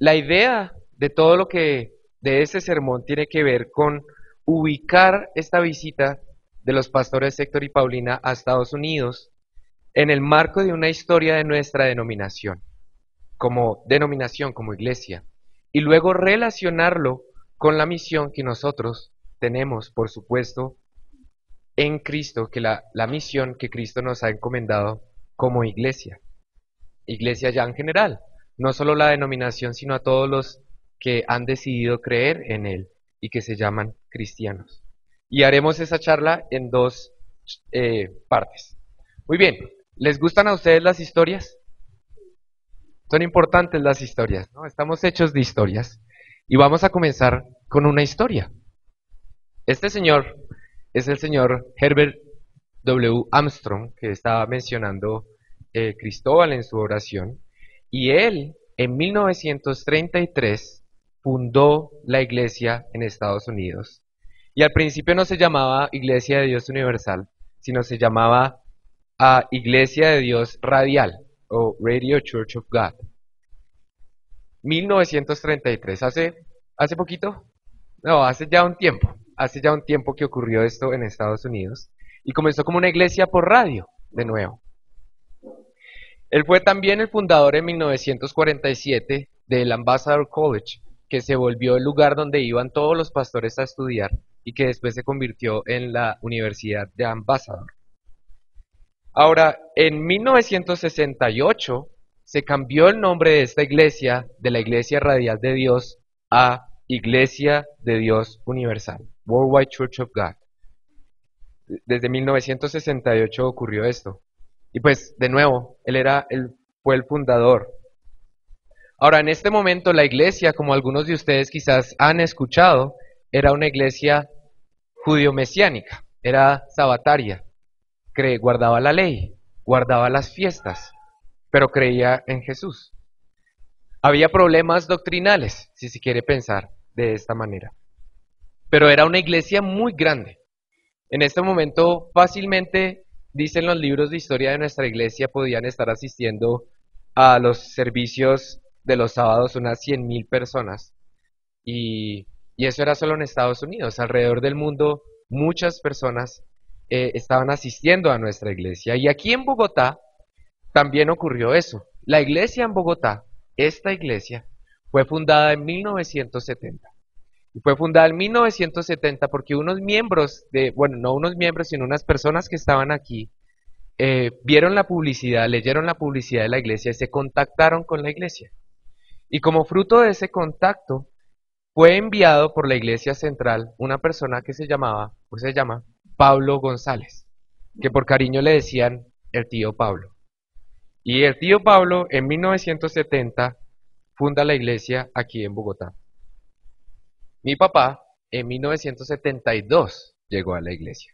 la idea de todo lo que de ese sermón tiene que ver con ubicar esta visita de los pastores Héctor y Paulina a Estados Unidos en el marco de una historia de nuestra denominación, como iglesia, y luego relacionarlo con la misión que nosotros tenemos, por supuesto, en Cristo, que la misión que Cristo nos ha encomendado como iglesia ya en general, no solo la denominación, sino a todos los que han decidido creer en Él y que se llaman cristianos. Y haremos esa charla en dos partes. Muy bien, ¿les gustan a ustedes las historias? Son importantes las historias, ¿no? Estamos hechos de historias y vamos a comenzar con una historia. Este señor es el señor Herbert W. Armstrong, que estaba mencionando Cristóbal en su oración, y él en 1933 fundó la iglesia en Estados Unidos. Y al principio no se llamaba Iglesia de Dios Universal, sino se llamaba Iglesia de Dios Radial o Radio Church of God. 1933, ¿hace poquito? No, hace ya un tiempo que ocurrió esto en Estados Unidos, y comenzó como una iglesia por radio, de nuevo. Él fue también el fundador en 1947 del Ambassador College, que se volvió el lugar donde iban todos los pastores a estudiar y que después se convirtió en la Universidad de Ambassador. Ahora, en 1968 se cambió el nombre de esta iglesia, de la Iglesia Radial de Dios, a Iglesia de Dios Universal, Worldwide Church of God. Desde 1968 ocurrió esto. Y pues, de nuevo, él fue el fundador. Ahora, en este momento, la iglesia, como algunos de ustedes quizás han escuchado, era una iglesia judío-mesiánica, era sabataria, guardaba la ley, guardaba las fiestas, pero creía en Jesús. Había problemas doctrinales, si se quiere pensar de esta manera. Pero era una iglesia muy grande. En este momento, fácilmente, dicen los libros de historia de nuestra iglesia, podían estar asistiendo a los servicios de los sábados unas 100,000 personas. Y eso era solo en Estados Unidos. Alrededor del mundo, muchas personas estaban asistiendo a nuestra iglesia. Y aquí en Bogotá también ocurrió eso. La iglesia en Bogotá, esta iglesia, fue fundada en 1970. Y fue fundada en 1970 porque unos miembros no unos miembros, sino unas personas que estaban aquí, vieron la publicidad, leyeron la publicidad de la iglesia y se contactaron con la iglesia. Y como fruto de ese contacto, fue enviado por la iglesia central una persona que se llama Pablo González, que por cariño le decían el tío Pablo. Y el tío Pablo en 1970 funda la iglesia aquí en Bogotá. Mi papá en 1972 llegó a la iglesia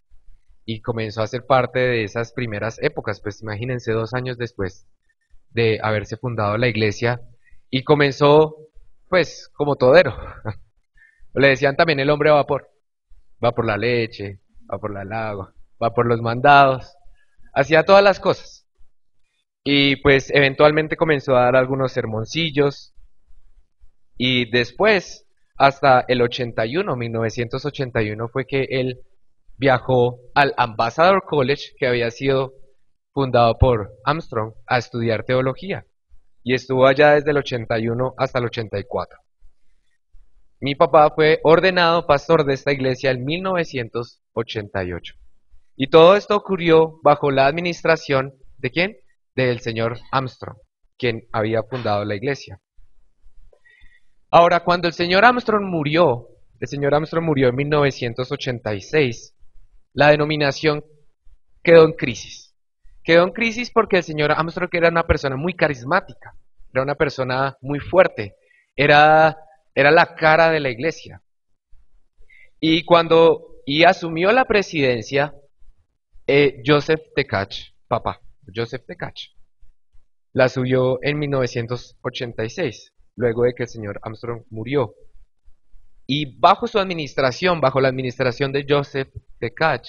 y comenzó a ser parte de esas primeras épocas, pues imagínense 2 años después de haberse fundado la iglesia, y comenzó pues como todero. Le decían también el hombre vapor, va por la leche, va por el agua, va por los mandados, hacía todas las cosas. Y pues eventualmente comenzó a dar algunos sermoncillos y después hasta el 1981 fue que él viajó al Ambassador College, que había sido fundado por Armstrong, a estudiar teología. Y estuvo allá desde el 81 hasta el 84. Mi papá fue ordenado pastor de esta iglesia en 1988. Y todo esto ocurrió bajo la administración ¿de quién? Del señor Armstrong, quien había fundado la iglesia. Ahora, cuando el señor Armstrong murió en 1986, la denominación quedó en crisis. Quedó en crisis porque el señor Armstrong era una persona muy carismática, era una persona muy fuerte, era la cara de la iglesia. Y cuando asumió la presidencia, Joseph Tkach, Joseph Tkach, la asumió en 1986, luego de que el señor Armstrong murió. Y bajo su administración, bajo la administración de Joseph Tkach,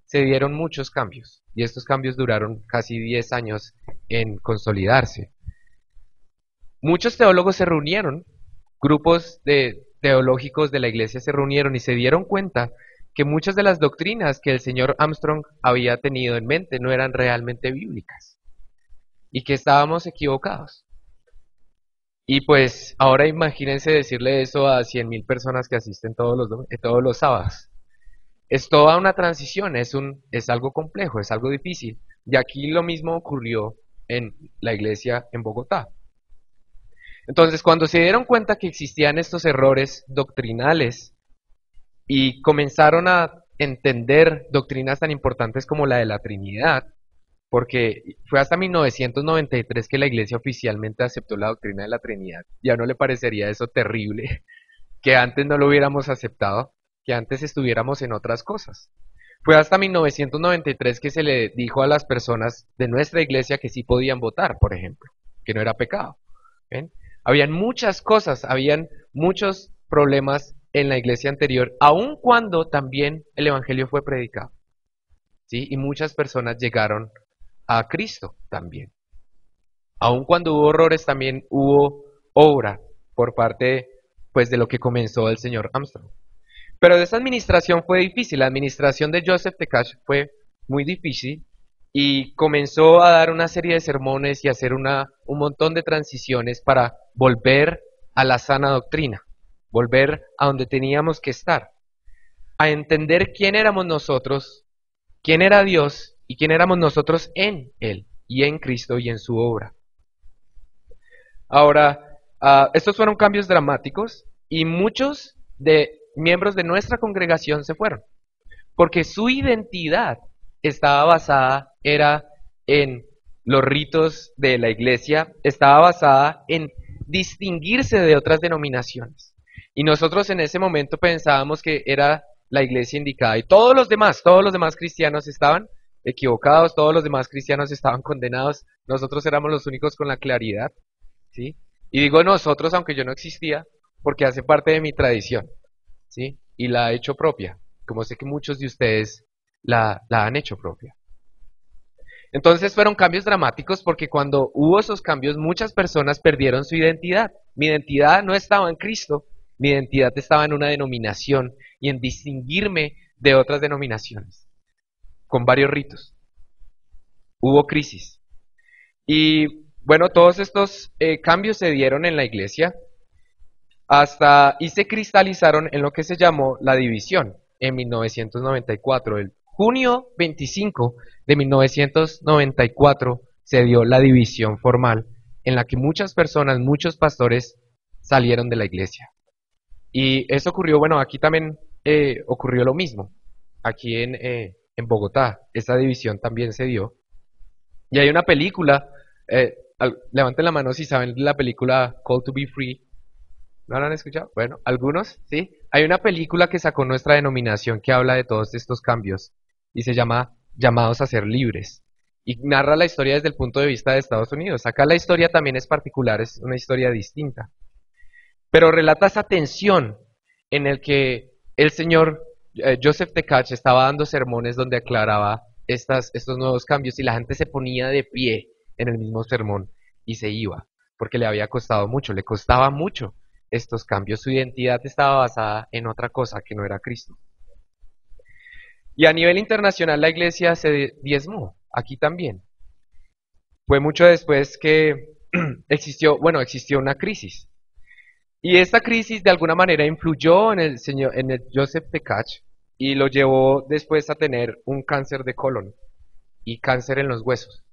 se dieron muchos cambios. Y estos cambios duraron casi 10 años en consolidarse. Muchos teólogos se reunieron grupos teológicos de la iglesia se reunieron y se dieron cuenta que muchas de las doctrinas que el señor Armstrong había tenido en mente no eran realmente bíblicas y que estábamos equivocados. Y pues ahora imagínense decirle eso a 100.000 personas que asisten todos los sábados. Es toda una transición, es algo complejo, es algo difícil. Y aquí lo mismo ocurrió en la iglesia en Bogotá. Entonces, cuando se dieron cuenta que existían estos errores doctrinales y comenzaron a entender doctrinas tan importantes como la de la Trinidad, porque fue hasta 1993 que la iglesia oficialmente aceptó la doctrina de la Trinidad. Ya no le parecería eso terrible, que antes no lo hubiéramos aceptado, que antes estuviéramos en otras cosas. Fue hasta 1993 que se le dijo a las personas de nuestra iglesia que sí podían votar, por ejemplo, que no era pecado. ¿Ven? Habían muchas cosas, habían muchos problemas en la iglesia anterior, aun cuando también el evangelio fue predicado. ¿Sí? Y muchas personas llegaron a Cristo también. Aun cuando hubo horrores, también hubo obra por parte, pues, de lo que comenzó el señor Armstrong. Pero de esa administración fue difícil. La administración de Joseph Tkach fue muy difícil y comenzó a dar una serie de sermones y hacer un montón de transiciones para volver a la sana doctrina, volver a donde teníamos que estar, a entender quién éramos nosotros, quién era Dios y quién éramos nosotros en Él y en Cristo y en su obra. Ahora, estos fueron cambios dramáticos y muchos de miembros de nuestra congregación se fueron, porque su identidad estaba basada, era en los ritos de la iglesia, estaba basada en distinguirse de otras denominaciones. Y nosotros en ese momento pensábamos que era la iglesia indicada y todos los demás cristianos estaban equivocados, todos los demás cristianos estaban condenados, nosotros éramos los únicos con la claridad, ¿sí? Y digo nosotros, aunque yo no existía, porque hace parte de mi tradición, ¿sí? Y la he hecho propia, como sé que muchos de ustedes la han hecho propia. Entonces fueron cambios dramáticos porque cuando hubo esos cambios muchas personas perdieron su identidad. Mi identidad no estaba en Cristo, mi identidad estaba en una denominación y en distinguirme de otras denominaciones, con varios ritos. Hubo crisis. Y bueno, todos estos cambios se dieron en la iglesia y se cristalizaron en lo que se llamó la división en 1994. El junio 25 de 1994 se dio la división formal en la que muchas personas, muchos pastores salieron de la iglesia. Y eso ocurrió, bueno, aquí también ocurrió lo mismo, aquí en Bogotá, esa división también se dio. Y hay una película, levanten la mano si saben la película Call to Be Free. ¿No la han escuchado? Bueno, algunos, ¿sí? Hay una película que sacó nuestra denominación que habla de todos estos cambios y se llama Llamados a ser libres. Y narra la historia desde el punto de vista de Estados Unidos. Acá la historia también es particular, es una historia distinta. Pero relata esa tensión en el que el señor Joseph Tkach estaba dando sermones donde aclaraba estos nuevos cambios y la gente se ponía de pie en el mismo sermón y se iba, porque le había costado mucho, le costaba mucho estos cambios. Su identidad estaba basada en otra cosa que no era Cristo. Y a nivel internacional la iglesia se diezmó, aquí también. Fue mucho después que existió una crisis. Y esta crisis de alguna manera influyó en el Joseph Tkach y lo llevó después a tener un cáncer de colon y cáncer en los huesos.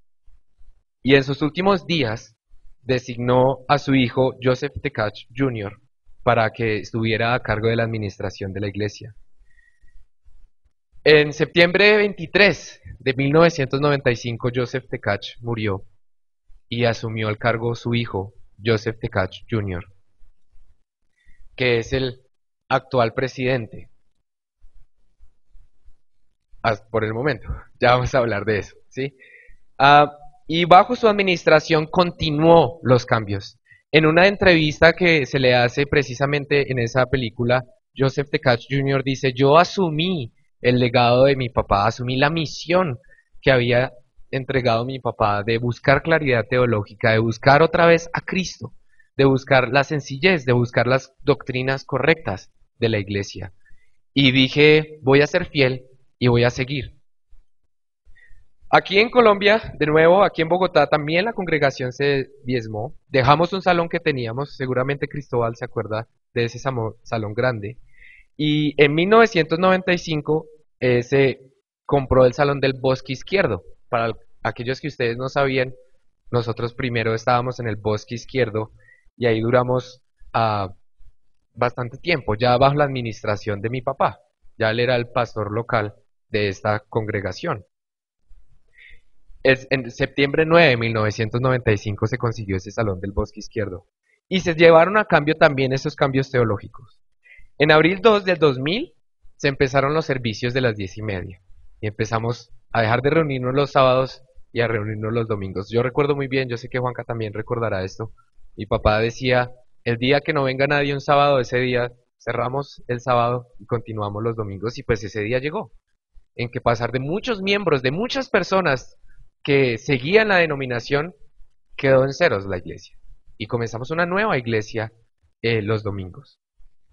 Y en sus últimos días designó a su hijo Joseph Tkach Jr. para que estuviera a cargo de la administración de la iglesia. En septiembre 23 de 1995 Joseph Tkach murió y asumió el cargo su hijo Joseph Tkach Jr., que es el actual presidente por el momento. Ya vamos a hablar de eso, ¿sí? Y bajo su administración continuó los cambios. En una entrevista que se le hace precisamente en esa película, Joseph Tkach Jr. dice: yo asumí el legado de mi papá, asumí la misión que había entregado mi papá de buscar claridad teológica, de buscar otra vez a Cristo, de buscar la sencillez, de buscar las doctrinas correctas de la iglesia. Y dije, voy a ser fiel y voy a seguir. Aquí en Colombia, de nuevo, aquí en Bogotá, también la congregación se diezmó. Dejamos un salón que teníamos, seguramente Cristóbal se acuerda de ese salón grande. Y en 1995 se compró el salón del Bosque Izquierdo. Para aquellos que ustedes no sabían, nosotros primero estábamos en el Bosque Izquierdo y ahí duramos bastante tiempo, ya bajo la administración de mi papá. Ya él era el pastor local de esta congregación. En septiembre 9 de 1995 se consiguió ese salón del Bosque Izquierdo. Y se llevaron a cambio también esos cambios teológicos. En abril 2 del 2000 se empezaron los servicios de las 10:30 y empezamos a dejar de reunirnos los sábados y a reunirnos los domingos. Yo recuerdo muy bien, yo sé que Juanca también recordará esto. Mi papá decía, el día que no venga nadie un sábado, ese día cerramos el sábado y continuamos los domingos, y pues ese día llegó, en que pasar de muchos miembros, de muchas personas que seguían la denominación, quedó en ceros la iglesia. Y comenzamos una nueva iglesia los domingos.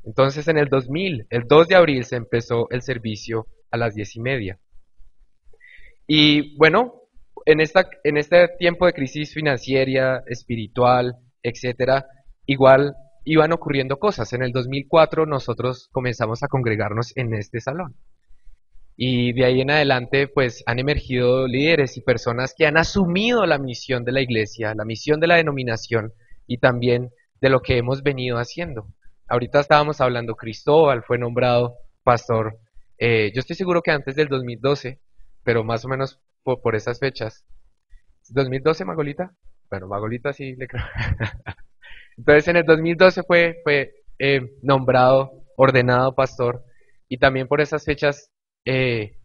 Entonces en el 2000, el 2 de abril, se empezó el servicio a las 10:30. Y bueno, en este tiempo de crisis financiera, espiritual, etcétera, igual iban ocurriendo cosas. En el 2004 nosotros comenzamos a congregarnos en este salón. Y de ahí en adelante, pues han emergido líderes y personas que han asumido la misión de la iglesia, la misión de la denominación y también de lo que hemos venido haciendo. Ahorita estábamos hablando, Cristóbal fue nombrado pastor, yo estoy seguro que antes del 2012, pero más o menos por esas fechas. ¿2012, Magolita? Bueno, Magolita sí le creo. Entonces en el 2012 fue nombrado, ordenado pastor, y también por esas fechas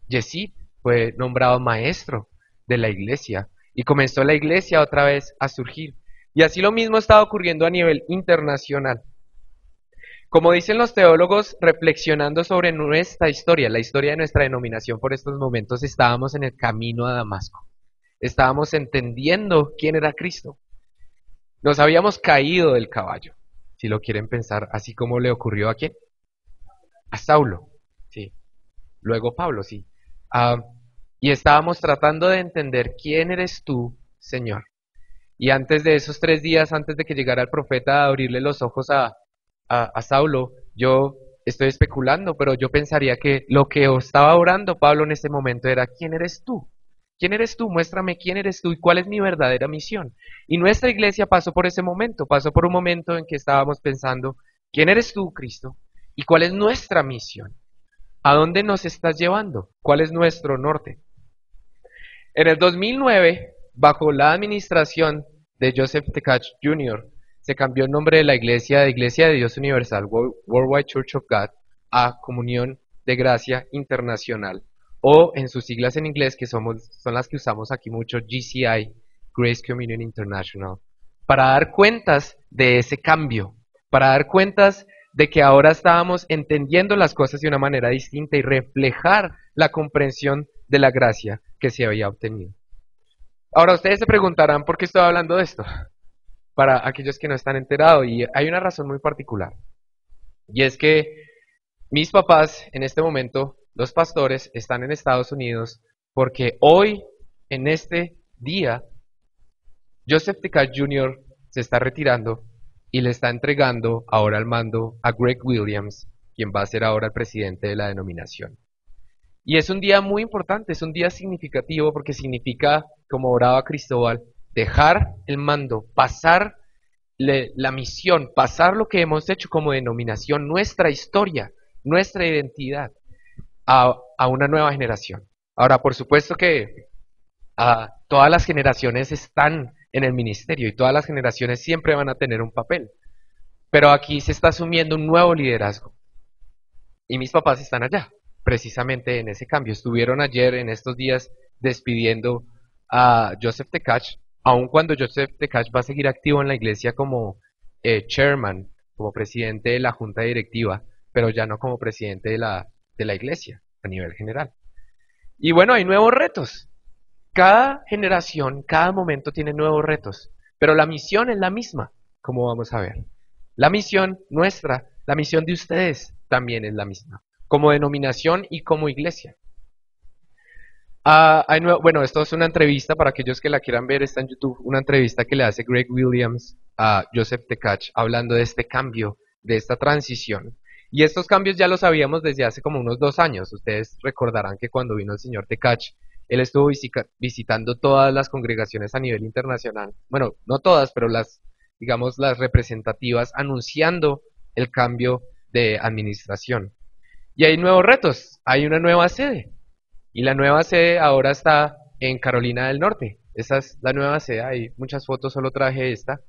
Yesid fue nombrado maestro de la iglesia, y comenzó la iglesia otra vez a surgir. Y así lo mismo está ocurriendo a nivel internacional. Como dicen los teólogos, reflexionando sobre nuestra historia, la historia de nuestra denominación por estos momentos, estábamos en el camino a Damasco. Estábamos entendiendo quién era Cristo. Nos habíamos caído del caballo, si lo quieren pensar, así como le ocurrió a quién. A Saulo, sí. Luego Pablo, sí. Y estábamos tratando de entender quién eres tú, Señor. Y antes de esos 3 días, antes de que llegara el profeta a abrirle los ojos a Saulo, yo estoy especulando, pero yo pensaría que lo que estaba orando Pablo en ese momento era, ¿quién eres tú? ¿Quién eres tú? Muéstrame quién eres tú y cuál es mi verdadera misión. Y nuestra iglesia pasó por ese momento, pasó por un momento en que estábamos pensando, ¿quién eres tú, Cristo? ¿Y cuál es nuestra misión? ¿A dónde nos estás llevando? ¿Cuál es nuestro norte? En el 2009, bajo la administración de Joseph Tkach Jr., se cambió el nombre de la iglesia de Iglesia de Dios Universal, Worldwide Church of God, a Comunión de Gracia Internacional, o en sus siglas en inglés, que son las que usamos aquí mucho, GCI, Grace Communion International, para dar cuentas de ese cambio, para dar cuentas de que ahora estábamos entendiendo las cosas de una manera distinta y reflejar la comprensión de la gracia que se había obtenido. Ahora ustedes se preguntarán por qué estoy hablando de esto, para aquellos que no están enterados, y hay una razón muy particular, y es que mis papás en este momento, los pastores, están en Estados Unidos porque hoy, en este día, Joseph Tkach Jr. se está retirando y le está entregando ahora el mando a Greg Williams, quien va a ser ahora el presidente de la denominación. Y es un día muy importante, es un día significativo porque significa, como oraba Cristóbal, dejar el mando, pasar la misión, pasar lo que hemos hecho como denominación, nuestra historia, nuestra identidad, a una nueva generación. Ahora, por supuesto que todas las generaciones están en el ministerio y todas las generaciones siempre van a tener un papel, pero aquí se está asumiendo un nuevo liderazgo. Y mis papás están allá, precisamente en ese cambio. Estuvieron ayer, en estos días, despidiendo a Joseph Tkach, aun cuando Joseph Tkach va a seguir activo en la iglesia como chairman, como presidente de la junta directiva, pero ya no como presidente de la iglesia a nivel general. Y bueno, hay nuevos retos. Cada generación, cada momento tiene nuevos retos, pero la misión es la misma, como vamos a ver. La misión nuestra, la misión de ustedes también es la misma, como denominación y como iglesia. Bueno, esto es una entrevista para aquellos que la quieran ver, está en YouTube, una entrevista que le hace Greg Williams a Joseph Tkach hablando de este cambio, de esta transición. Y estos cambios ya los sabíamos desde hace como unos 2 años. Ustedes recordarán que cuando vino el señor Tkach, él estuvo visitando todas las congregaciones a nivel internacional. Bueno, no todas, pero digamos, las representativas, anunciando el cambio de administración. Y hay nuevos retos, hay una nueva sede. Y la nueva sede ahora está en Carolina del Norte. Esa es la nueva sede, hay muchas fotos, solo traje esta.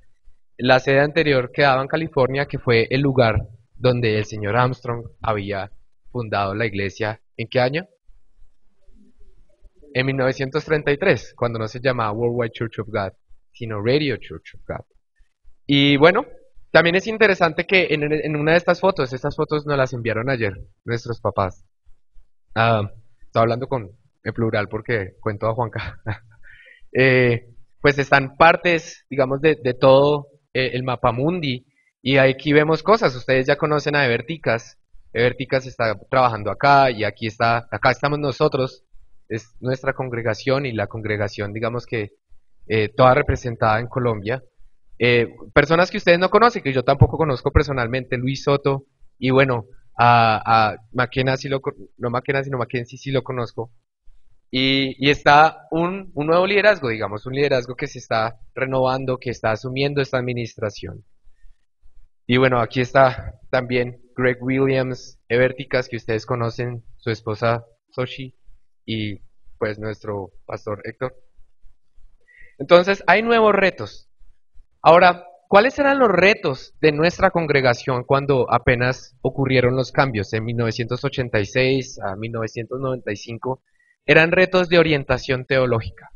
La sede anterior quedaba en California, que fue el lugar donde el señor Armstrong había fundado la iglesia. ¿En qué año? En 1933, cuando no se llamaba Worldwide Church of God, sino Radio Church of God. Y bueno, también es interesante que en una de estas fotos nos las enviaron ayer nuestros papás. Estoy hablando en plural porque cuento a Juanca. Pues están partes, digamos, de todo el mapamundi. Y aquí vemos cosas. Ustedes ya conocen a Everticas. Everticas está trabajando acá y acá estamos nosotros. Es nuestra congregación y la congregación, digamos que toda representada en Colombia. Personas que ustedes no conocen, que yo tampoco conozco personalmente, Luis Soto, y bueno, a McKenna no McKenna, sino Mackenzie sí lo conozco. Y está un nuevo liderazgo, digamos, un liderazgo que se está renovando, que está asumiendo esta administración. Y bueno, aquí está también Greg Williams, Everticas, que ustedes conocen, su esposa Soshi, y pues nuestro pastor Héctor. Entonces, hay nuevos retos. Ahora, ¿cuáles eran los retos de nuestra congregación cuando apenas ocurrieron los cambios en 1986 a 1995? Eran retos de orientación teológica.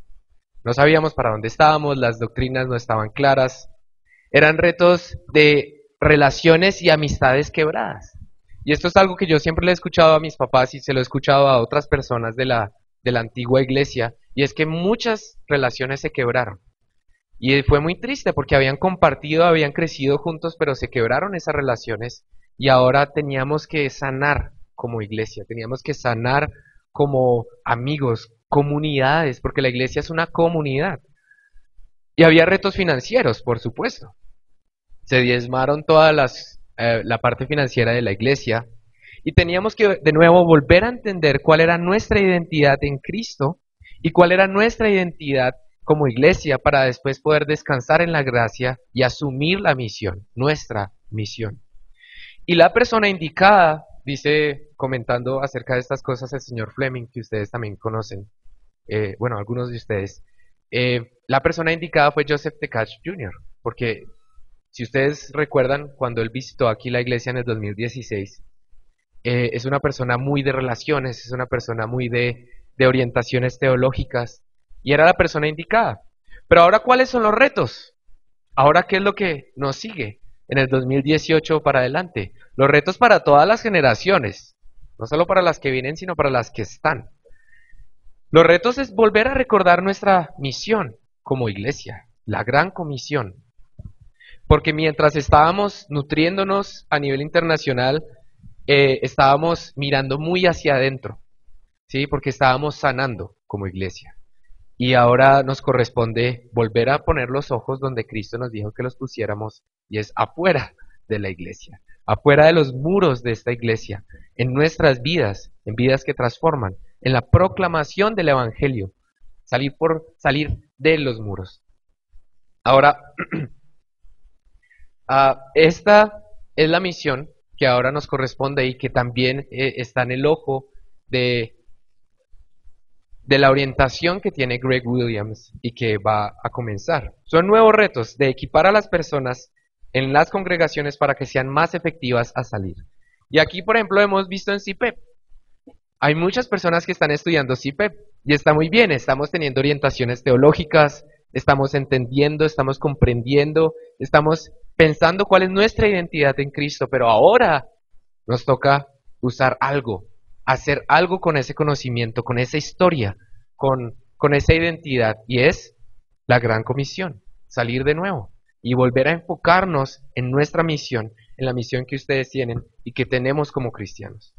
No sabíamos para dónde estábamos, las doctrinas no estaban claras. Eran retos de relaciones y amistades quebradas. Y esto es algo que yo siempre le he escuchado a mis papás y se lo he escuchado a otras personas de la antigua iglesia, y es que muchas relaciones se quebraron. Y fue muy triste porque habían compartido, habían crecido juntos, pero se quebraron esas relaciones y ahora teníamos que sanar como iglesia, teníamos que sanar como amigos, comunidades, porque la iglesia es una comunidad. Y había retos financieros, por supuesto. Se diezmaron la parte financiera de la iglesia y teníamos que de nuevo volver a entender cuál era nuestra identidad en Cristo y cuál era nuestra identidad como iglesia para después poder descansar en la gracia y asumir la misión, nuestra misión. Y la persona indicada, dice, comentando acerca de estas cosas, el señor Fleming, que ustedes también conocen, bueno, algunos de ustedes, la persona indicada fue Joseph Tkach Jr., porque si ustedes recuerdan, cuando él visitó aquí la iglesia en el 2016, es una persona muy de relaciones, es una persona muy de orientaciones teológicas, y era la persona indicada. Pero ahora, ¿cuáles son los retos? Ahora, ¿qué es lo que nos sigue en el 2018 para adelante? Los retos para todas las generaciones, no solo para las que vienen, sino para las que están. Los retos es volver a recordar nuestra misión como iglesia, la gran comisión. Porque mientras estábamos nutriéndonos a nivel internacional, estábamos mirando muy hacia adentro, ¿sí? Porque estábamos sanando como iglesia. Y ahora nos corresponde volver a poner los ojos donde Cristo nos dijo que los pusiéramos, y es afuera de la iglesia, afuera de los muros de esta iglesia, en nuestras vidas, en vidas que transforman, en la proclamación del Evangelio, salir de los muros. Ahora, esta es la misión que ahora nos corresponde y que también está en el ojo de la orientación que tiene Greg Williams y que va a comenzar. Son nuevos retos de equipar a las personas en las congregaciones para que sean más efectivas a salir. Y aquí, por ejemplo, hemos visto en CIPEP. Hay muchas personas que están estudiando CIPEP y está muy bien, estamos teniendo orientaciones teológicas, estamos entendiendo, estamos comprendiendo, estamos pensando cuál es nuestra identidad en Cristo, pero ahora nos toca usar algo, hacer algo con ese conocimiento, con esa historia, con esa identidad, y es la gran comisión, salir de nuevo, y volver a enfocarnos en nuestra misión, en la misión que ustedes tienen y que tenemos como cristianos.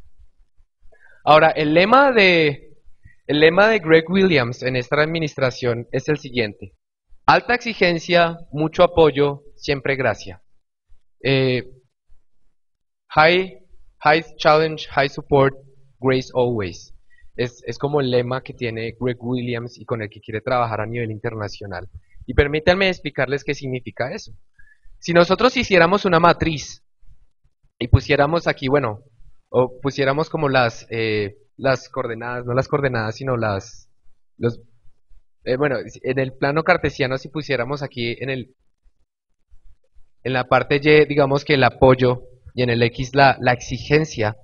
Ahora, el lema de Greg Williams en esta administración es el siguiente: alta exigencia, mucho apoyo, siempre gracia. Eh, high challenge, high support, grace always. Es como el lema que tiene Greg Williams y con el que quiere trabajar a nivel internacional. Y permítanme explicarles qué significa eso. Si nosotros hiciéramos una matriz y pusiéramos aquí, bueno, o pusiéramos como las coordenadas, no las coordenadas, sino bueno, en el plano cartesiano, si pusiéramos aquí en la parte Y, digamos que el apoyo, y en el X la exigencia,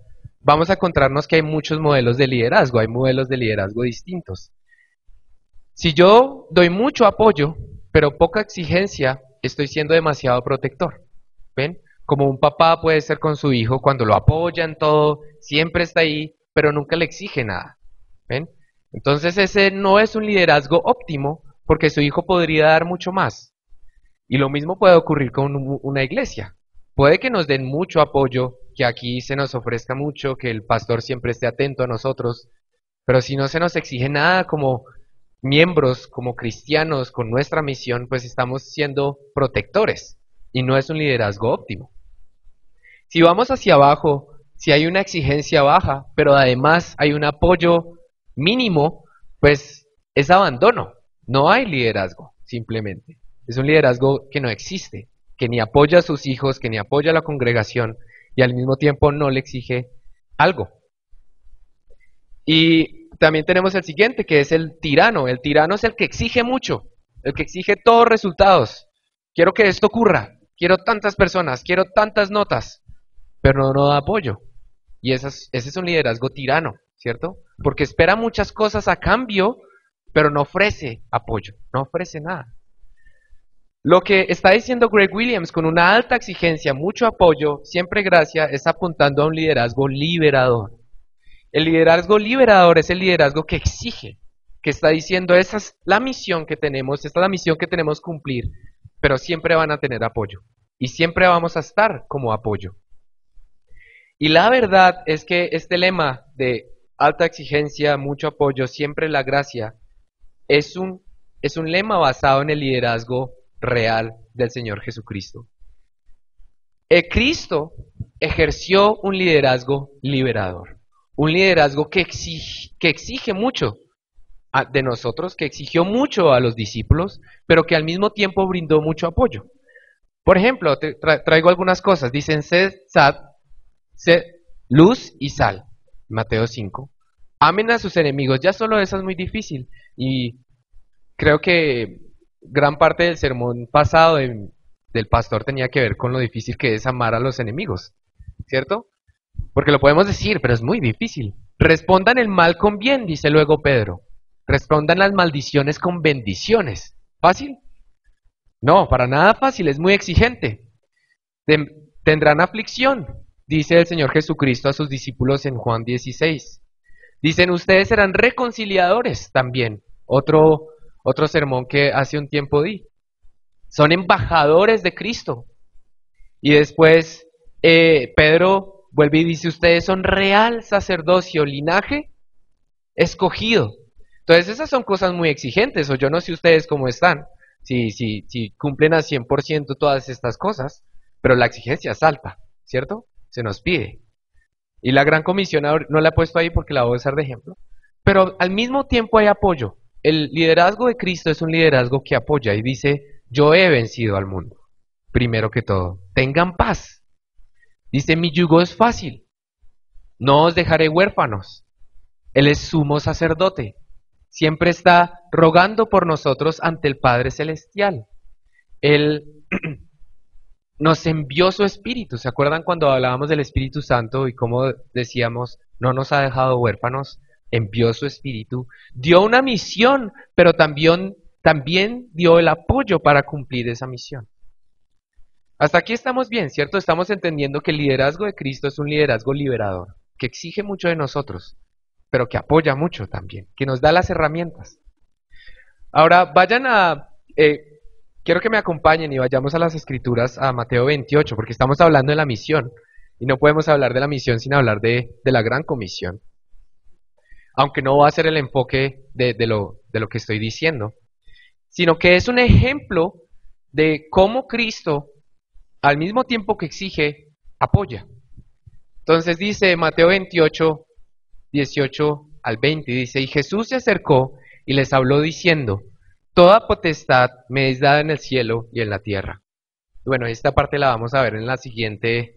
vamos a encontrarnos que hay muchos modelos de liderazgo, hay modelos de liderazgo distintos. Si yo doy mucho apoyo, pero poca exigencia, estoy siendo demasiado protector. ¿Ven? Como un papá puede ser con su hijo cuando lo apoya en todo, siempre está ahí, pero nunca le exige nada. ¿Ven? Entonces ese no es un liderazgo óptimo porque su hijo podría dar mucho más. Y lo mismo puede ocurrir con una iglesia. Puede que nos den mucho apoyo, que aquí se nos ofrezca mucho, que el pastor siempre esté atento a nosotros, pero si no se nos exige nada como miembros, como cristianos, con nuestra misión, pues estamos siendo protectores y no es un liderazgo óptimo. Si vamos hacia abajo, si hay una exigencia baja, pero además hay un apoyo mínimo, pues es abandono. No hay liderazgo, simplemente. Es un liderazgo que no existe, que ni apoya a sus hijos, que ni apoya a la congregación y al mismo tiempo no le exige algo. Y también tenemos el siguiente, que es el tirano. El tirano es el que exige mucho, el que exige todos resultados. Quiero que esto ocurra, quiero tantas personas, quiero tantas notas, pero no da apoyo. Y ese es un liderazgo tirano, ¿cierto? Porque espera muchas cosas a cambio, pero no ofrece apoyo, no ofrece nada. Lo que está diciendo Greg Williams con una alta exigencia, mucho apoyo, siempre gracia, es apuntando a un liderazgo liberador. El liderazgo liberador es el liderazgo que exige, que está diciendo, esa es la misión que tenemos, esta es la misión que tenemos que cumplir, pero siempre van a tener apoyo y siempre vamos a estar como apoyo. Y la verdad es que este lema de alta exigencia, mucho apoyo, siempre la gracia, es un lema basado en el liderazgo real del Señor Jesucristo. Cristo ejerció un liderazgo liberador, un liderazgo que exige mucho de nosotros, que exigió mucho a los discípulos, pero que al mismo tiempo brindó mucho apoyo. Por ejemplo, traigo algunas cosas. Dicen, sed luz y sal, Mateo 5. Amen a sus enemigos. Ya solo eso es muy difícil. Y creo que gran parte del sermón pasado del pastor tenía que ver con lo difícil que es amar a los enemigos, ¿cierto? Porque lo podemos decir, pero es muy difícil. Respondan el mal con bien, dice luego Pedro. Respondan las maldiciones con bendiciones. ¿Fácil? No, para nada fácil, es muy exigente. Tendrán aflicción, dice el Señor Jesucristo a sus discípulos en Juan 16. Dicen, ustedes serán reconciliadores también. Otro sermón que hace un tiempo di. Son embajadores de Cristo. Y después Pedro vuelve y dice, ustedes son real sacerdocio, linaje escogido. Entonces esas son cosas muy exigentes, o yo no sé ustedes cómo están, si cumplen a 100% todas estas cosas, pero la exigencia es alta, ¿cierto? Se nos pide. Y la gran comisión no la he puesto ahí porque la voy a usar de ejemplo, pero al mismo tiempo hay apoyo. El liderazgo de Cristo es un liderazgo que apoya y dice, yo he vencido al mundo, primero que todo. Tengan paz. Dice, mi yugo es fácil, no os dejaré huérfanos. Él es sumo sacerdote, siempre está rogando por nosotros ante el Padre Celestial. Él nos envió su Espíritu. ¿Se acuerdan cuando hablábamos del Espíritu Santo y cómo decíamos, no nos ha dejado huérfanos? Envió su Espíritu, dio una misión, pero también dio el apoyo para cumplir esa misión. Hasta aquí estamos bien, ¿cierto? Estamos entendiendo que el liderazgo de Cristo es un liderazgo liberador, que exige mucho de nosotros, pero que apoya mucho también, que nos da las herramientas. Ahora vayan a Quiero que me acompañen y vayamos a las Escrituras, a Mateo 28, porque estamos hablando de la misión. Y no podemos hablar de la misión sin hablar de la gran comisión. Aunque no va a ser el enfoque de lo que estoy diciendo, sino que es un ejemplo de cómo Cristo, al mismo tiempo que exige, apoya. Entonces dice Mateo 28, 18 al 20, dice, y Jesús se acercó y les habló diciendo, toda potestad me es dada en el cielo y en la tierra. Bueno, esta parte la vamos a ver en el siguiente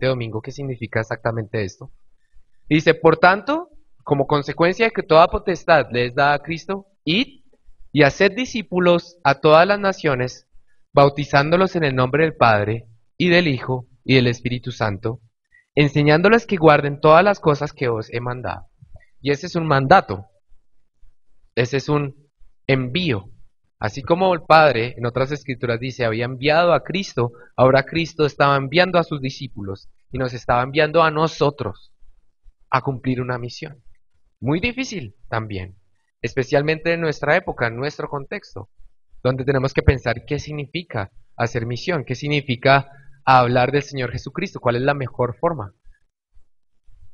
domingo, qué significa exactamente esto. Dice, por tanto, como consecuencia de que toda potestad le es dada a Cristo, id y haced discípulos a todas las naciones, bautizándolos en el nombre del Padre, y del Hijo, y del Espíritu Santo, enseñándoles que guarden todas las cosas que os he mandado. Y ese es un mandato, ese es un envío. Así como el Padre, en otras escrituras dice, había enviado a Cristo, ahora Cristo estaba enviando a sus discípulos y nos estaba enviando a nosotros a cumplir una misión. Muy difícil también, especialmente en nuestra época, en nuestro contexto, donde tenemos que pensar qué significa hacer misión, qué significa hablar del Señor Jesucristo, cuál es la mejor forma.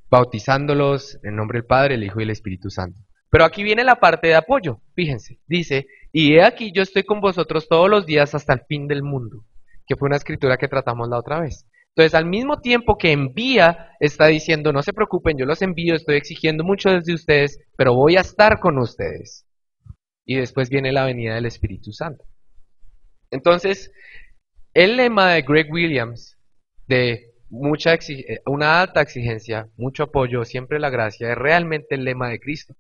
Bautizándolos en nombre del Padre, el Hijo y el Espíritu Santo. Pero aquí viene la parte de apoyo, fíjense, dice, y he aquí yo estoy con vosotros todos los días hasta el fin del mundo, que fue una escritura que tratamos la otra vez. Entonces, al mismo tiempo que envía, está diciendo, no se preocupen, yo los envío, estoy exigiendo mucho desde ustedes, pero voy a estar con ustedes. Y después viene la venida del Espíritu Santo. Entonces, el lema de Greg Williams, de una alta exigencia, mucho apoyo, siempre la gracia, es realmente el lema de Cristo.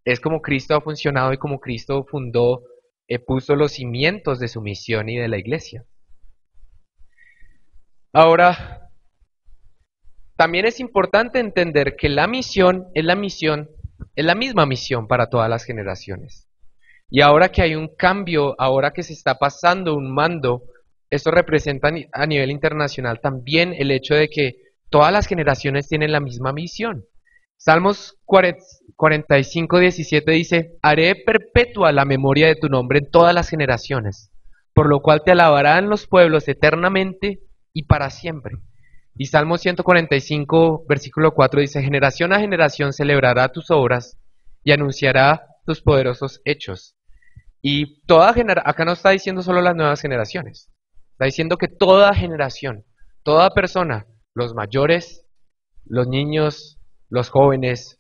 Es como Cristo ha funcionado y como Cristo fundó, puso los cimientos de su misión y de la iglesia. Ahora, también es importante entender que la misión, es la misma misión para todas las generaciones. Y ahora que hay un cambio, ahora que se está pasando un mando, esto representa a nivel internacional también el hecho de que todas las generaciones tienen la misma misión. Salmos 45, 17 dice, haré perpetua la memoria de tu nombre en todas las generaciones, por lo cual te alabarán los pueblos eternamente y para siempre. Y Salmo 145, versículo 4 dice, generación a generación celebrará tus obras y anunciará tus poderosos hechos. Y acá no está diciendo solo las nuevas generaciones, está diciendo que toda generación, toda persona, los mayores, los niños, los jóvenes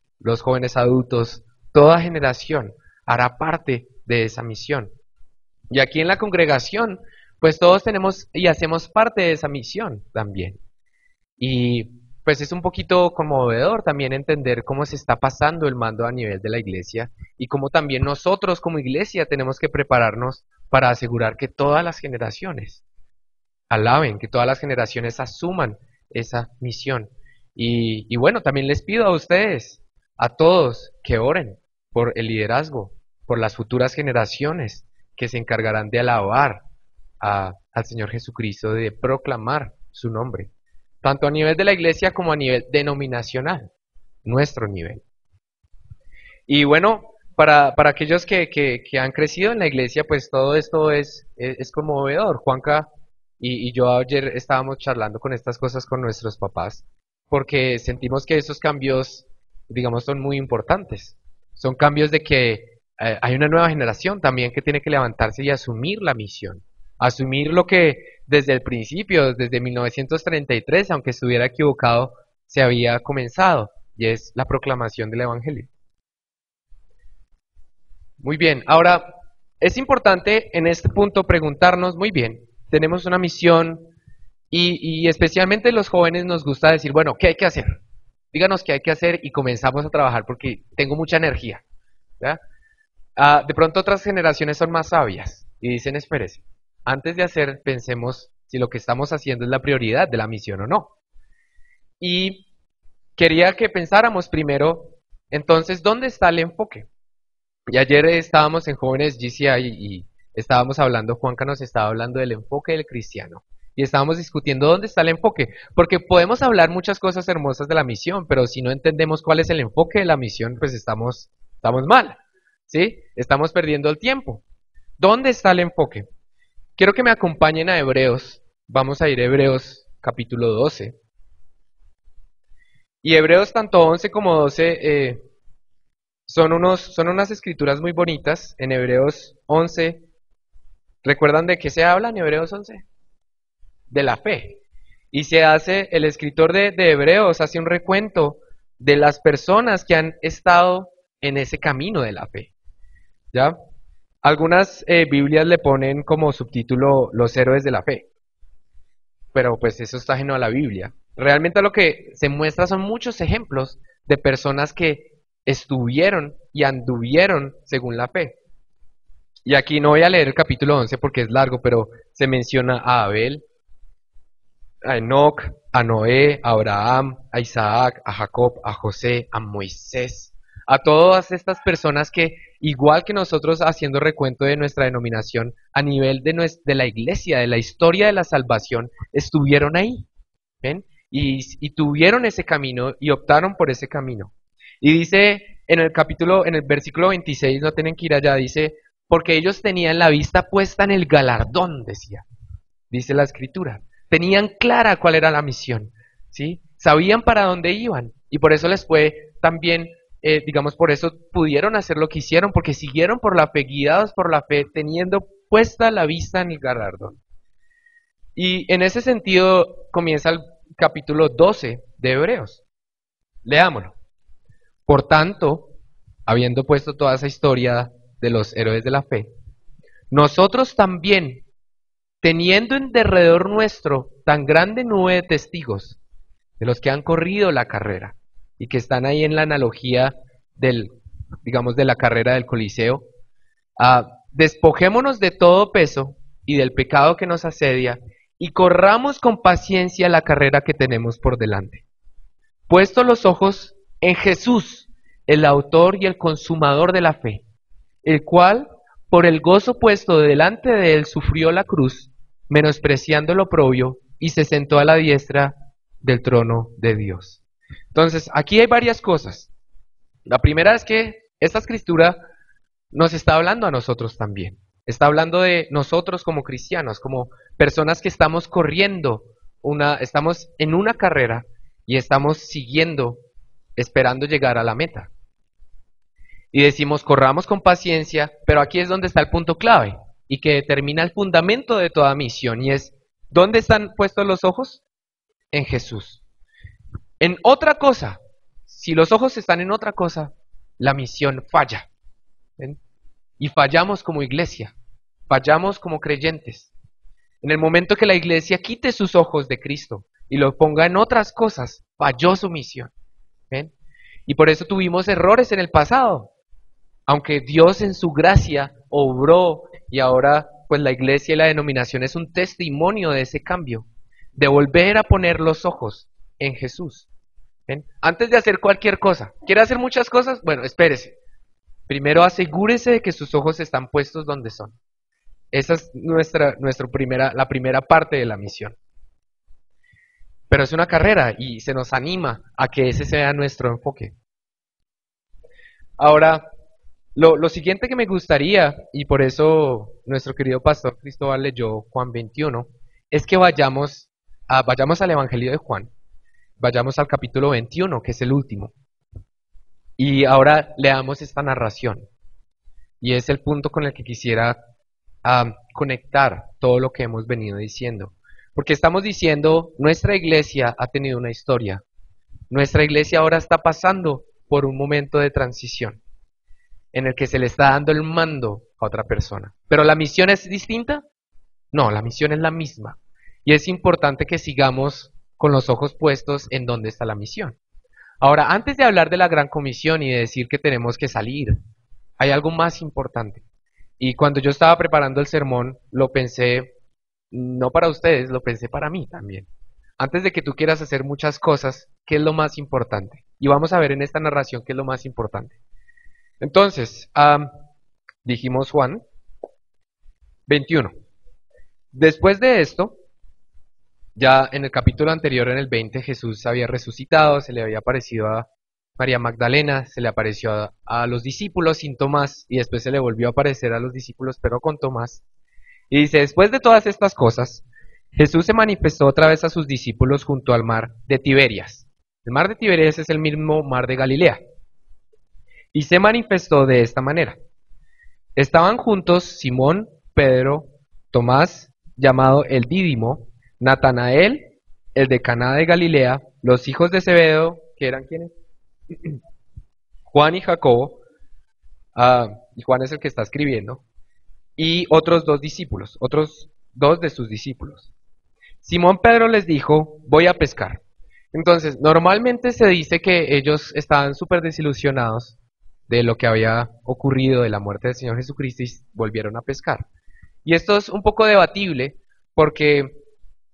adultos, toda generación hará parte de esa misión. Y aquí en la congregación, pues todos tenemos y hacemos parte de esa misión también. Y pues es un poquito conmovedor también entender cómo se está pasando el mando a nivel de la iglesia y cómo también nosotros como iglesia tenemos que prepararnos para asegurar que todas las generaciones alaben, que todas las generaciones asuman esa misión. Y bueno, también les pido a ustedes, a todos, que oren por el liderazgo, por las futuras generaciones que se encargarán de alabar al Señor Jesucristo, de proclamar su nombre, tanto a nivel de la iglesia como a nivel denominacional, nuestro nivel. Y bueno, para aquellos que han crecido en la iglesia, pues todo esto es conmovedor. Juanca y yo ayer estábamos charlando con estas cosas con nuestros papás, porque sentimos que esos cambios, digamos, son muy importantes. Son cambios de que hay una nueva generación también que tiene que levantarse y asumir la misión. Asumir lo que desde el principio, desde 1933, aunque estuviera equivocado, se había comenzado, y es la proclamación del Evangelio. Muy bien, ahora es importante en este punto preguntarnos, muy bien, tenemos una misión y especialmente los jóvenes nos gusta decir, bueno, ¿qué hay que hacer? Díganos qué hay que hacer y comenzamos a trabajar porque tengo mucha energía. De pronto otras generaciones son más sabias y dicen, espérese, antes de hacer, pensemos si lo que estamos haciendo es la prioridad de la misión o no. Y quería que pensáramos primero, entonces, ¿dónde está el enfoque? Y ayer estábamos en Jóvenes GCI y estábamos hablando, Juanca nos estaba hablando del enfoque del cristiano. Y estábamos discutiendo dónde está el enfoque, porque podemos hablar muchas cosas hermosas de la misión, pero si no entendemos cuál es el enfoque de la misión, pues estamos mal, ¿sí? Estamos perdiendo el tiempo. ¿Dónde está el enfoque? Quiero que me acompañen a Hebreos. Vamos a ir a Hebreos capítulo 12. Y Hebreos tanto 11 como 12 son unas escrituras muy bonitas. En Hebreos 11, ¿recuerdan de qué se habla en Hebreos 11? De la fe. Y el escritor de Hebreos hace un recuento de las personas que han estado en ese camino de la fe. ¿Ya? Algunas Biblias le ponen como subtítulo Los héroes de la fe, pero pues eso está ajeno a la Biblia. Realmente lo que se muestra son muchos ejemplos de personas que estuvieron y anduvieron según la fe. Y aquí no voy a leer el capítulo 11 porque es largo, pero se menciona a Abel, a Enoc, a Noé, a Abraham, a Isaac, a Jacob, a José, a Moisés, a todas estas personas que, igual que nosotros haciendo recuento de nuestra denominación, a nivel de la iglesia, de la historia de la salvación, estuvieron ahí, ¿ven? Y tuvieron ese camino y optaron por ese camino. Y dice en el versículo 26, no tienen que ir allá, dice, porque ellos tenían la vista puesta en el galardón, decía, dice la escritura. Tenían clara cuál era la misión, ¿sí? Sabían para dónde iban y por eso les fue también, digamos, por eso pudieron hacer lo que hicieron, porque siguieron por la fe, guiados por la fe, teniendo puesta la vista en el galardón. Y en ese sentido comienza el capítulo 12 de Hebreos. Leámoslo. Por tanto, habiendo puesto toda esa historia de los héroes de la fe, nosotros también, teniendo en derredor nuestro tan grande nube de testigos, de los que han corrido la carrera, y que están ahí en la analogía digamos, de la carrera del Coliseo, despojémonos de todo peso y del pecado que nos asedia, y corramos con paciencia la carrera que tenemos por delante. Puesto los ojos en Jesús, el autor y el consumador de la fe, el cual, por el gozo puesto delante de él, sufrió la cruz, menospreciando lo oprobio, y se sentó a la diestra del trono de Dios. Entonces, aquí hay varias cosas. La primera es que esta escritura nos está hablando a nosotros también. Está hablando de nosotros como cristianos, como personas que estamos corriendo, estamos en una carrera y estamos siguiendo, esperando llegar a la meta. Y decimos, corramos con paciencia, pero aquí es donde está el punto clave y que determina el fundamento de toda misión, y es, ¿dónde están puestos los ojos? En Jesús. En otra cosa, si los ojos están en otra cosa, la misión falla. ¿Ven? Y fallamos como iglesia, fallamos como creyentes. En el momento que la iglesia quite sus ojos de Cristo y los ponga en otras cosas, falló su misión. ¿Ven? Y por eso tuvimos errores en el pasado. Aunque Dios en su gracia obró y ahora pues la iglesia y la denominación es un testimonio de ese cambio, de volver a poner los ojos en Jesús. ¿Ven? Antes de hacer cualquier cosa, ¿quiere hacer muchas cosas? Bueno, espérese. Primero asegúrese de que sus ojos están puestos donde son. Esa es la primera parte de la misión. Pero es una carrera y se nos anima a que ese sea nuestro enfoque. Ahora, lo siguiente que me gustaría, y por eso nuestro querido pastor Cristóbal leyó Juan 21, es que vayamos al Evangelio de Juan, vayamos al capítulo 21, que es el último, y ahora leamos esta narración, y es el punto con el que quisiera conectar todo lo que hemos venido diciendo, porque estamos diciendo, nuestra iglesia ha tenido una historia, nuestra iglesia ahora está pasando por un momento de transición, en el que se le está dando el mando a otra persona. ¿Pero la misión es distinta? No, la misión es la misma. Y es importante que sigamos con los ojos puestos en dónde está la misión. Ahora, antes de hablar de la gran comisión y de decir que tenemos que salir, hay algo más importante. Y cuando yo estaba preparando el sermón, lo pensé, no para ustedes, lo pensé para mí también. Antes de que tú quieras hacer muchas cosas, ¿qué es lo más importante? Y vamos a ver en esta narración qué es lo más importante. Entonces, dijimos Juan 21. Después de esto, ya en el capítulo anterior, en el 20, Jesús había resucitado, se le había aparecido María Magdalena, se le apareció a los discípulos sin Tomás y después se le volvió a aparecer a los discípulos pero con Tomás. Y dice, después de todas estas cosas, Jesús se manifestó otra vez a sus discípulos junto al mar de Tiberias. El mar de Tiberias es el mismo mar de Galilea. Y se manifestó de esta manera. Estaban juntos Simón, Pedro, Tomás, llamado el Dídimo, Natanael, el de Caná de Galilea, los hijos de Zebedeo, que eran quienes, Juan y Jacobo, y Juan es el que está escribiendo, y otros dos discípulos, otros dos de sus discípulos. Simón Pedro les dijo, voy a pescar. Entonces, normalmente se dice que ellos estaban súper desilusionados de lo que había ocurrido, de la muerte del Señor Jesucristo, y volvieron a pescar. Y esto es un poco debatible, porque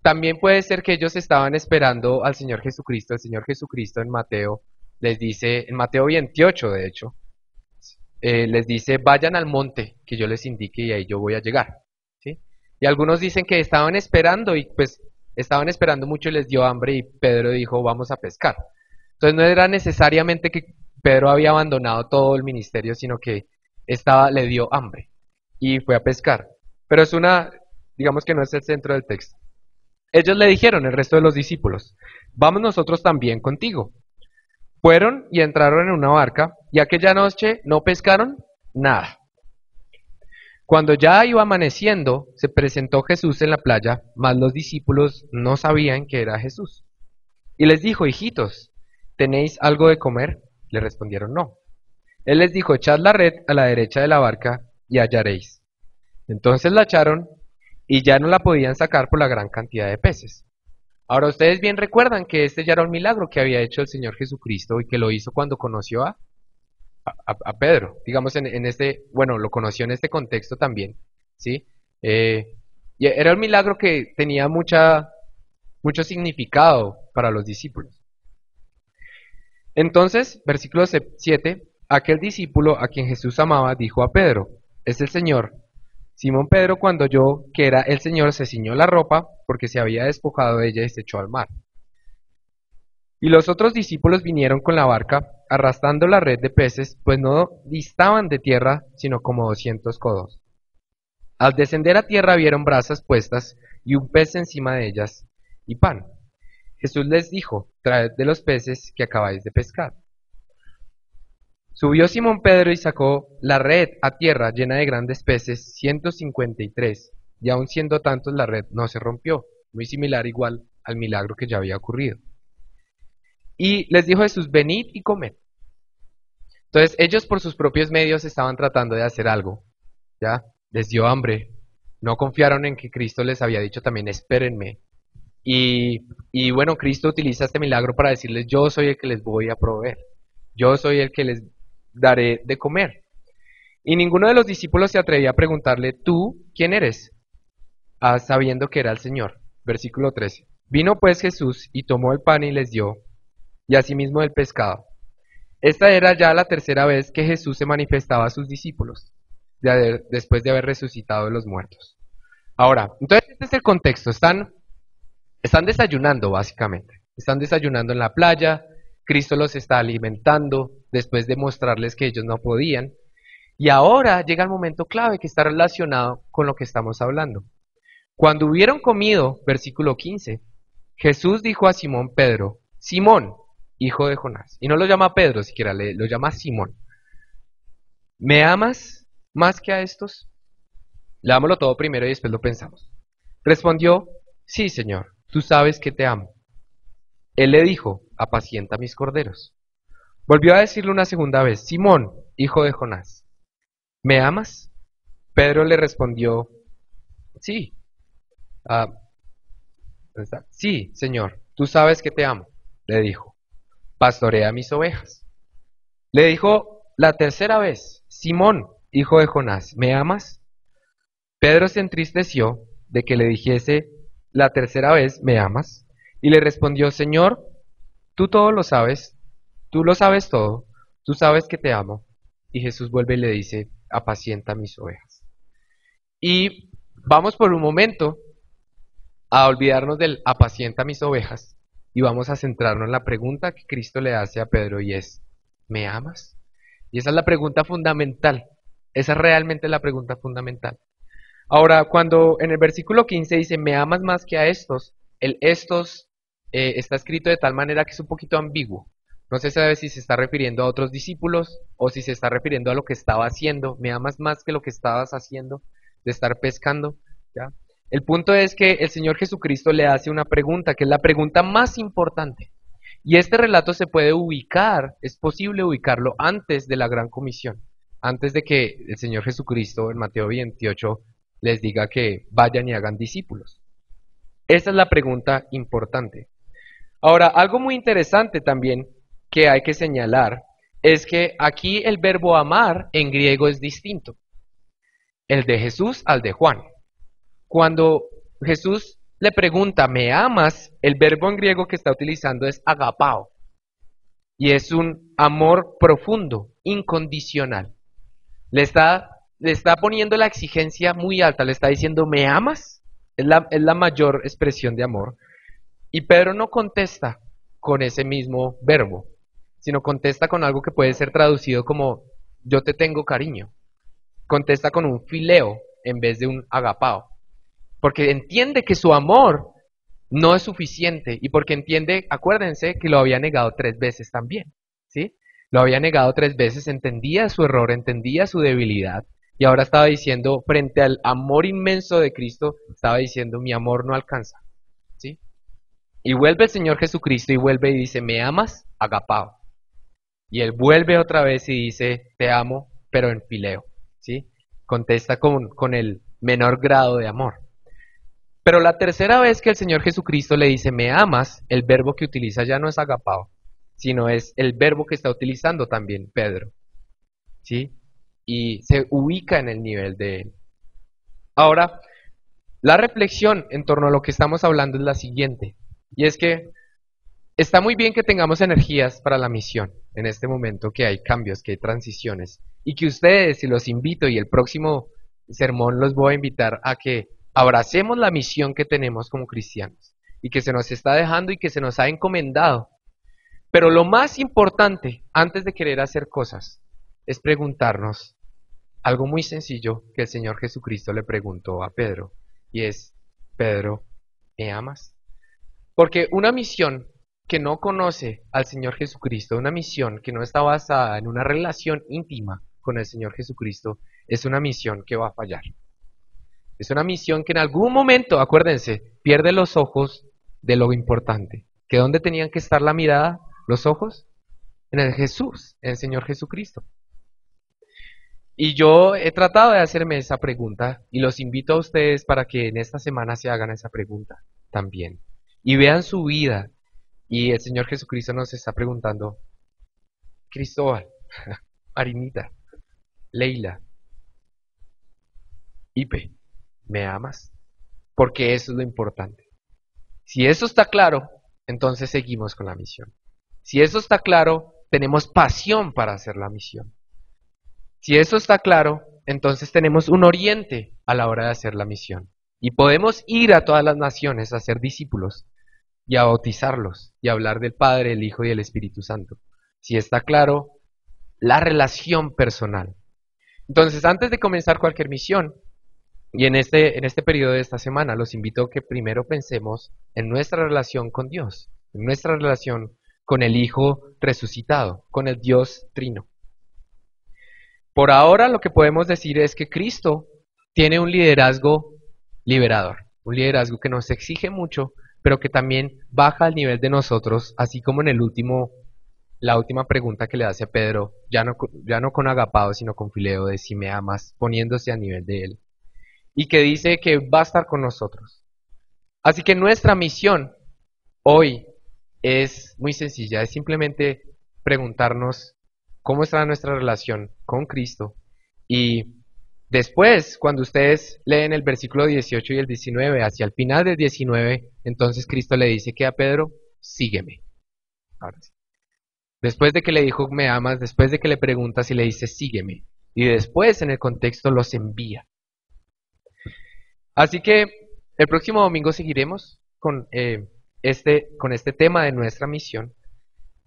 también puede ser que ellos estaban esperando al Señor Jesucristo. El Señor Jesucristo en Mateo les dice, en Mateo 28 de hecho, les dice, vayan al monte que yo les indique y ahí yo voy a llegar. ¿Sí? Y algunos dicen que estaban esperando y pues estaban esperando mucho y les dio hambre y Pedro dijo, vamos a pescar. Entonces no era necesariamente que Pedro había abandonado todo el ministerio, sino que le dio hambre y fue a pescar. Pero digamos que no es el centro del texto. Ellos le dijeron, el resto de los discípulos, vamos nosotros también contigo. Fueron y entraron en una barca, y aquella noche no pescaron nada. Cuando ya iba amaneciendo, se presentó Jesús en la playa, mas los discípulos no sabían que era Jesús. Y les dijo, hijitos, ¿tenéis algo de comer? Le respondieron, no. Él les dijo, echad la red a la derecha de la barca y hallaréis. Entonces la echaron y ya no la podían sacar por la gran cantidad de peces. Ahora ustedes bien recuerdan que este ya era un milagro que había hecho el Señor Jesucristo y que lo hizo cuando conoció a Pedro. Digamos bueno, lo conoció en este contexto también, ¿sí? Y era un milagro que tenía mucho significado para los discípulos. Entonces, versículo 7, aquel discípulo a quien Jesús amaba dijo a Pedro, es el Señor. Simón Pedro, cuando oyó que era el Señor, se ciñó la ropa porque se había despojado de ella y se echó al mar. Y los otros discípulos vinieron con la barca, arrastrando la red de peces, pues no distaban de tierra, sino como 200 codos. Al descender a tierra vieron brasas puestas y un pez encima de ellas, y pan. Jesús les dijo, traed de los peces que acabáis de pescar. Subió Simón Pedro y sacó la red a tierra llena de grandes peces, 153, y aun siendo tantos la red no se rompió, muy similar igual al milagro que ya había ocurrido. Y les dijo Jesús, venid y comed. Entonces ellos por sus propios medios estaban tratando de hacer algo, ¿ya? Les dio hambre, no confiaron en que Cristo les había dicho también, espérenme. Y bueno, Cristo utiliza este milagro para decirles, yo soy el que les voy a proveer, yo soy el que les daré de comer. Y ninguno de los discípulos se atrevía a preguntarle, ¿tú quién eres? Sabiendo que era el Señor. Versículo 13. Vino pues Jesús y tomó el pan y les dio, y asimismo el pescado. Esta era ya la tercera vez que Jesús se manifestaba a sus discípulos, después de haber resucitado de los muertos. Ahora, entonces este es el contexto. Están desayunando básicamente. Están desayunando en la playa. Cristo los está alimentando después de mostrarles que ellos no podían. Y ahora llega el momento clave que está relacionado con lo que estamos hablando. Cuando hubieron comido, versículo 15, Jesús dijo a Simón Pedro, Simón, hijo de Jonás, y no lo llama Pedro siquiera, lo llama Simón, ¿me amas más que a estos? Leámoslo todo primero y después lo pensamos. Respondió, sí, Señor, tú sabes que te amo. Él le dijo, apacienta mis corderos. Volvió a decirle una segunda vez, Simón, hijo de Jonás, ¿me amas? Pedro le respondió, sí, sí, Señor, tú sabes que te amo, le dijo, pastorea mis ovejas. Le dijo la tercera vez, Simón, hijo de Jonás, ¿me amas? Pedro se entristeció de que le dijese la tercera vez, ¿me amas? Y le respondió, Señor, tú todo lo sabes, tú lo sabes todo, tú sabes que te amo. Y Jesús vuelve y le dice, apacienta mis ovejas. Y vamos por un momento a olvidarnos del apacienta mis ovejas y vamos a centrarnos en la pregunta que Cristo le hace a Pedro y es, ¿Me amas? Y esa es la pregunta fundamental. Esa es realmente la pregunta fundamental. Ahora, cuando en el versículo 15 dice, me amas más que a estos, el estos está escrito de tal manera que es un poquito ambiguo. No se sabe si se está refiriendo a otros discípulos o si se está refiriendo a lo que estaba haciendo. Me amas más que lo que estabas haciendo de estar pescando. ¿Ya? El punto es que el Señor Jesucristo le hace una pregunta, que es la pregunta más importante. Y este relato se puede ubicar, es posible ubicarlo antes de la Gran Comisión, antes de que el Señor Jesucristo en Mateo 28 les diga que vayan y hagan discípulos. Esa es la pregunta importante. Ahora, algo muy interesante también que hay que señalar es que aquí el verbo amar en griego es distinto, el de Jesús al de Juan. Cuando Jesús le pregunta, ¿me amas? El verbo en griego que está utilizando es agapao. Y es un amor profundo, incondicional. Le está poniendo la exigencia muy alta, le está diciendo, ¿me amas? Es la mayor expresión de amor. Y Pedro no contesta con ese mismo verbo, sino contesta con algo que puede ser traducido como, yo te tengo cariño. Contesta con un fileo en vez de un agapao. Porque entiende que su amor no es suficiente y porque entiende, acuérdense que lo había negado 3 veces también, ¿sí? Lo había negado 3 veces, entendía su error, entendía su debilidad y ahora estaba diciendo, frente al amor inmenso de Cristo, estaba diciendo, mi amor no alcanza, ¿sí? Y vuelve el Señor Jesucristo y vuelve y dice, ¿me amas? Agapao. Y él vuelve otra vez y dice, te amo, pero en fileo, ¿sí? Contesta con el menor grado de amor. Pero la tercera vez que el Señor Jesucristo le dice, me amas, el verbo que utiliza ya no es agapao, sino es el verbo que está utilizando también Pedro, ¿sí? Y se ubica en el nivel de él. Ahora, la reflexión en torno a lo que estamos hablando es la siguiente, y es que está muy bien que tengamos energías para la misión, en este momento que hay cambios, que hay transiciones, y que ustedes, y los invito, y el próximo sermón los voy a invitar a que abracemos la misión que tenemos como cristianos, y que se nos está dejando y que se nos ha encomendado. Pero lo más importante, antes de querer hacer cosas, es preguntarnos algo muy sencillo que el Señor Jesucristo le preguntó a Pedro, y es, Pedro, ¿me amas? Porque una misión que no conoce al Señor Jesucristo, una misión que no está basada en una relación íntima con el Señor Jesucristo, es una misión que va a fallar. Es una misión que en algún momento, acuérdense, pierde los ojos de lo importante. ¿Que dónde tenían que estar la mirada, los ojos? En el Jesús, en el Señor Jesucristo. Y yo he tratado de hacerme esa pregunta y los invito a ustedes para que en esta semana se hagan esa pregunta también. Y vean su vida. Y el Señor Jesucristo nos está preguntando, Cristóbal, Marinita, Leila, Ipe, ¿me amas? Porque eso es lo importante. Si eso está claro, entonces seguimos con la misión. Si eso está claro, tenemos pasión para hacer la misión. Si eso está claro, entonces tenemos un oriente a la hora de hacer la misión. Y podemos ir a todas las naciones a ser discípulos y a bautizarlos y a hablar del Padre, el Hijo y el Espíritu Santo. Si está claro, la relación personal. Entonces, antes de comenzar cualquier misión, y en este periodo de esta semana, los invito a que primero pensemos en nuestra relación con Dios, en nuestra relación con el Hijo resucitado, con el Dios Trino. Por ahora lo que podemos decir es que Cristo tiene un liderazgo liberador, un liderazgo que nos exige mucho, pero que también baja al nivel de nosotros, así como en la última pregunta que le hace a Pedro, ya no con agapao, sino con fileo, de si me amas, poniéndose a nivel de él, y que dice que va a estar con nosotros. Así que nuestra misión hoy es muy sencilla, es simplemente preguntarnos cómo está nuestra relación con Cristo y después, cuando ustedes leen el versículo 18 y el 19, hacia el final del 19, entonces Cristo le dice que a Pedro, sígueme. Ahora sí. Después de que le dijo, me amas, después de que le preguntas y le dice, sígueme. Y después, en el contexto, los envía. Así que el próximo domingo seguiremos con este tema de nuestra misión,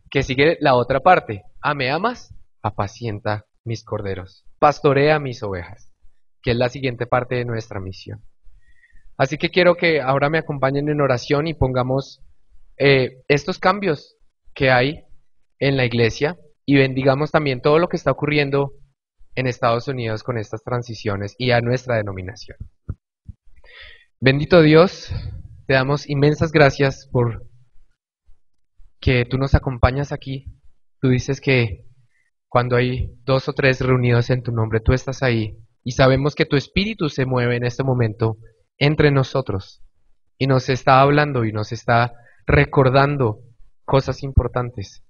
que sigue la otra parte. ¿Me amas? Apacienta mis corderos, pastorea mis ovejas, que es la siguiente parte de nuestra misión. Así que quiero que ahora me acompañen en oración y pongamos estos cambios que hay en la iglesia y bendigamos también todo lo que está ocurriendo en Estados Unidos con estas transiciones y a nuestra denominación. Bendito Dios, te damos inmensas gracias por que tú nos acompañas aquí. Tú dices que cuando hay 2 o 3 reunidos en tu nombre, tú estás ahí. Y sabemos que tu espíritu se mueve en este momento entre nosotros. Y nos está hablando y nos está recordando cosas importantes.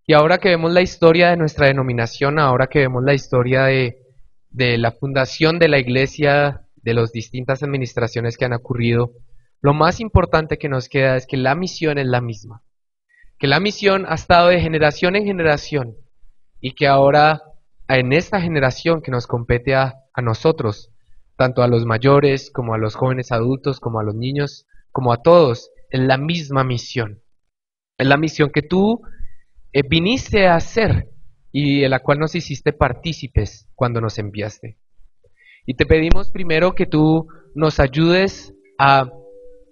Y ahora que vemos la historia de nuestra denominación, ahora que vemos la historia de la fundación de la iglesia, de las distintas administraciones que han ocurrido, lo más importante que nos queda es que la misión es la misma. Que la misión ha estado de generación en generación y que ahora en esta generación que nos compete a nosotros, tanto a los mayores como a los jóvenes adultos, como a los niños, como a todos, es la misma misión. Es la misión que tú viniste a hacer y en la cual nos hiciste partícipes cuando nos enviaste. Y te pedimos primero que tú nos ayudes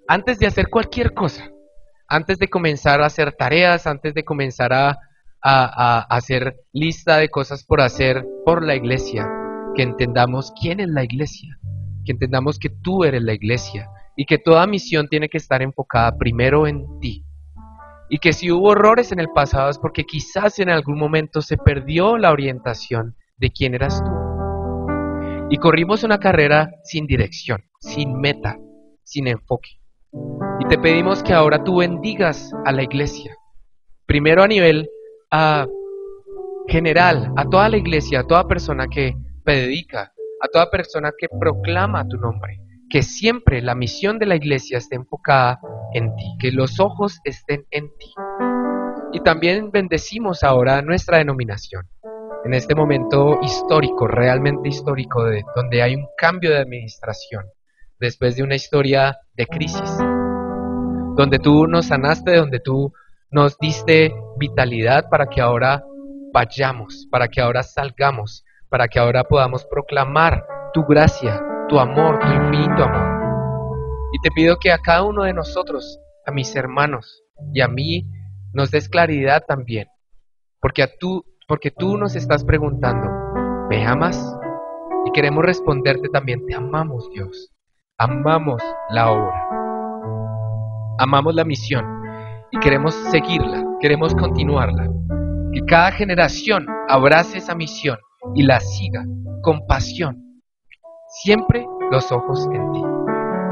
antes de hacer cualquier cosa, antes de comenzar a hacer tareas, antes de comenzar a hacer lista de cosas por hacer por la iglesia, que entendamos quién es la iglesia, que entendamos que tú eres la iglesia y que toda misión tiene que estar enfocada primero en ti. Y que si hubo errores en el pasado es porque quizás en algún momento se perdió la orientación de quién eras tú. Y corrimos una carrera sin dirección, sin meta, sin enfoque. Y te pedimos que ahora tú bendigas a la iglesia. Primero a nivel general, a toda la iglesia, a toda persona que predica, a toda persona que proclama tu nombre. Que siempre la misión de la iglesia esté enfocada en ti, que los ojos estén en ti. Y también bendecimos ahora nuestra denominación. En este momento histórico, realmente histórico, donde hay un cambio de administración, después de una historia de crisis, donde tú nos sanaste, donde tú nos diste vitalidad para que ahora vayamos, para que ahora salgamos, para que ahora podamos proclamar tu gracia, tu amor, tu infinito amor. Y te pido que a cada uno de nosotros, a mis hermanos y a mí, nos des claridad también, porque tú nos estás preguntando, ¿me amas? Y queremos responderte también, te amamos, Dios. Amamos la obra, amamos la misión y queremos seguirla, queremos continuarla. Que cada generación abrace esa misión y la siga con pasión. Siempre los ojos en ti.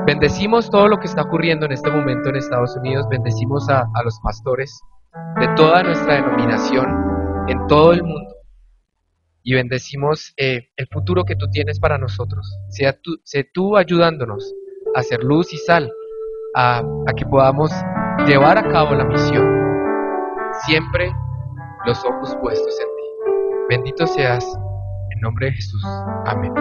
Bendecimos todo lo que está ocurriendo en este momento en Estados Unidos. Bendecimos a los pastores de toda nuestra denominación en todo el mundo. Y bendecimos el futuro que tú tienes para nosotros. Sé tú ayudándonos a hacer luz y sal, a que podamos llevar a cabo la misión. Siempre los ojos puestos en ti. Bendito seas, en nombre de Jesús. Amén.